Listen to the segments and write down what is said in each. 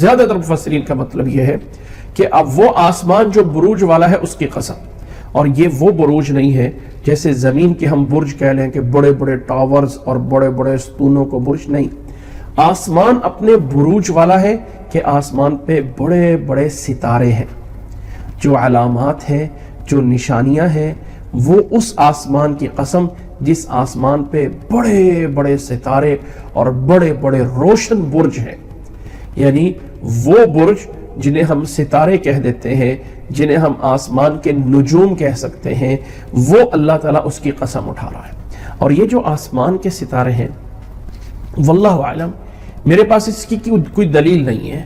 زیادہ تر مفسرین کا مطلب یہ ہے کہ اب وہ آسمان جو بروج والا ہے اس کی قسم، اور یہ وہ بروج نہیں ہے جیسے زمین کے ہم برج کہہ لیں کہ بڑے بڑے ٹاورز اور بڑے بڑے ستونوں کو برج نہیں، آسمان اپنے بروج والا ہے کہ آسمان پہ بڑے بڑے ستارے ہیں، جو علامات ہیں، جو نشانیاں ہیں، وہ اس آسمان کی قسم جس آسمان پہ بڑے بڑے ستارے اور بڑے بڑے روشن برج ہیں۔ یعنی وہ برج جنہیں ہم ستارے کہہ دیتے ہیں، جنہیں ہم آسمان کے نجوم کہہ سکتے ہیں، وہ اللہ تعالیٰ اس کی قسم اٹھا رہا ہے۔ اور یہ جو آسمان کے ستارے ہیں، واللہ عالم، میرے پاس اس کی کوئی دلیل نہیں ہے،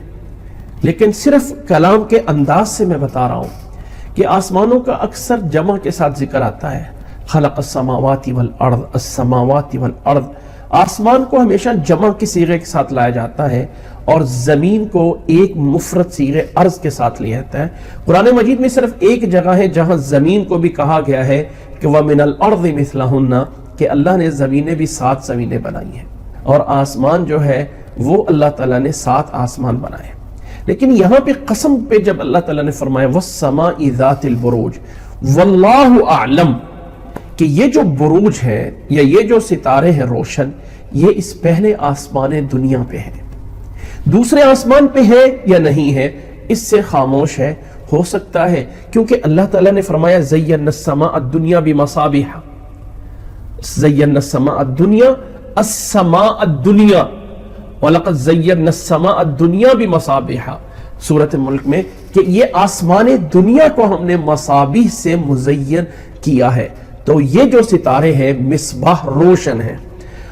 لیکن صرف کلام کے انداز سے میں بتا رہا ہوں کہ آسمانوں کا اکثر جمع کے ساتھ ذکر آتا ہے، خلق السماوات والارض، السماوات والارض۔ آسمان کو ہمیشہ جمع کی صیغے کے ساتھ لایا جاتا ہے اور زمین کو ایک مفرد صیغے ارض کے ساتھ لیا جاتا ہے۔ قرآن مجید میں صرف ایک جگہ ہے جہاں زمین کو بھی کہا گیا ہے کہ وَمِنَ الْأَرْضِ مِثْلَهُنَّ، کہ اللہ نے زمینیں بھی 7 زمینیں بنائی ہیں، اور آسمان جو ہے وہ اللہ تعالیٰ نے 7 آسمان بنائے۔ لیکن یہاں پہ قسم پہ جب اللہ تعالیٰ نے فرمایا وَالسَّمَاءِ ذَاتِ الْبُرُوجِ وَاللَّهُ أَعْلَمُ، کہ یہ جو بروج ہے یا یہ جو ستارے ہیں روشن، یہ اس پہلے آسمان دنیا پہ ہے، دوسرے آسمان پہ ہے یا نہیں ہے اس سے خاموش ہے۔ ہو سکتا ہے کیونکہ اللہ تعالیٰ نے فرمایا زَيَّنَّا السَّمَاءَ الدُّنْيَا بِمَصَابِيحَ، زَيَّنَّا السَّمَاءَ الدُّنْيَا، السَّمَاءَ الدُّنْيَا، وَلَقَدْ زَيَّنَّا السَّمَاءَ الدُّنْيَا بِمَصَابِيحَ، سورۃ ملک میں، کہ یہ آسمان دنیا کو ہم نے مصابیح سے مزین کیا ہے۔ تو یہ جو ستارے ہیں مصباح، روشن ہیں،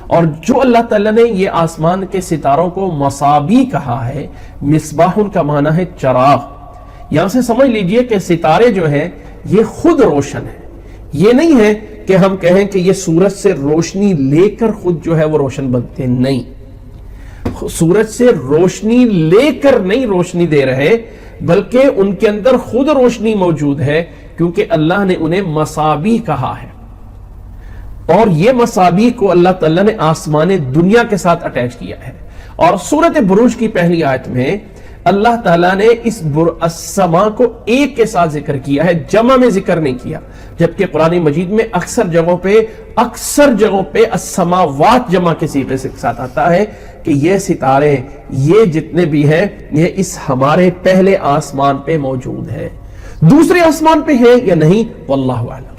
اور جو اللہ تعالیٰ نے یہ آسمان کے ستاروں کو مصابیح کہا ہے، مصباح کا معنی ہے چراغ۔ یہاں سے سمجھ لیجئے کہ ستارے جو ہیں یہ خود روشن ہیں، یہ نہیں ہے کہ ہم کہیں کہ یہ سورج سے روشنی لے کر خود جو ہے وہ روشن بنتے، نہیں، سورج سے روشنی لے کر نہیں روشنی دے رہے، بلکہ ان کے اندر خود روشنی موجود ہے، کیونکہ اللہ نے انہیں مصابیح کہا ہے۔ اور یہ مصابیح کو اللہ تعالیٰ نے آسمان دنیا کے ساتھ اٹیچ کیا ہے۔ اور سورۃ بروج کی پہلی آیت میں اللہ تعالیٰ نے اس السماء کو ایک کے ساتھ ذکر کیا ہے، جمع میں ذکر نہیں کیا، جبکہ قرآن مجید میں اکثر جگہوں پہ السماوات جمع کے صیغے سے ساتھ آتا ہے کہ یہ ستارے، یہ جتنے بھی ہیں، یہ اس ہمارے پہلے آسمان پہ موجود ہے، دوسرے آسمان پہ ہے یا نہیں واللہ اعلم۔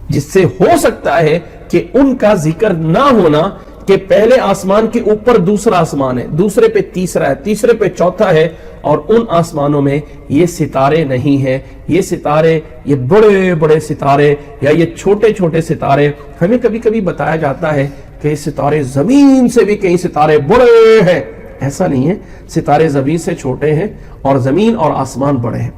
جس سے ہو سکتا ہے کہ ان کا ذکر نہ ہونا کہ پہلے آسمان کے اوپر دوسرا آسمان ہے، دوسرے پہ تیسرا ہے، تیسرے پہ چوتھا ہے، اور ان آسمانوں میں یہ ستارے نہیں ہیں۔ یہ ستارے، یہ بڑے بڑے ستارے یا یہ چھوٹے چھوٹے ستارے، ہمیں کبھی کبھی بتایا جاتا ہے کہ یہ ستارے زمین سے بھی کئی ستارے بڑے ہیں، ایسا نہیں ہے، ستارے زمین سے چھوٹے ہیں اور زمین اور آسمان بڑے ہیں۔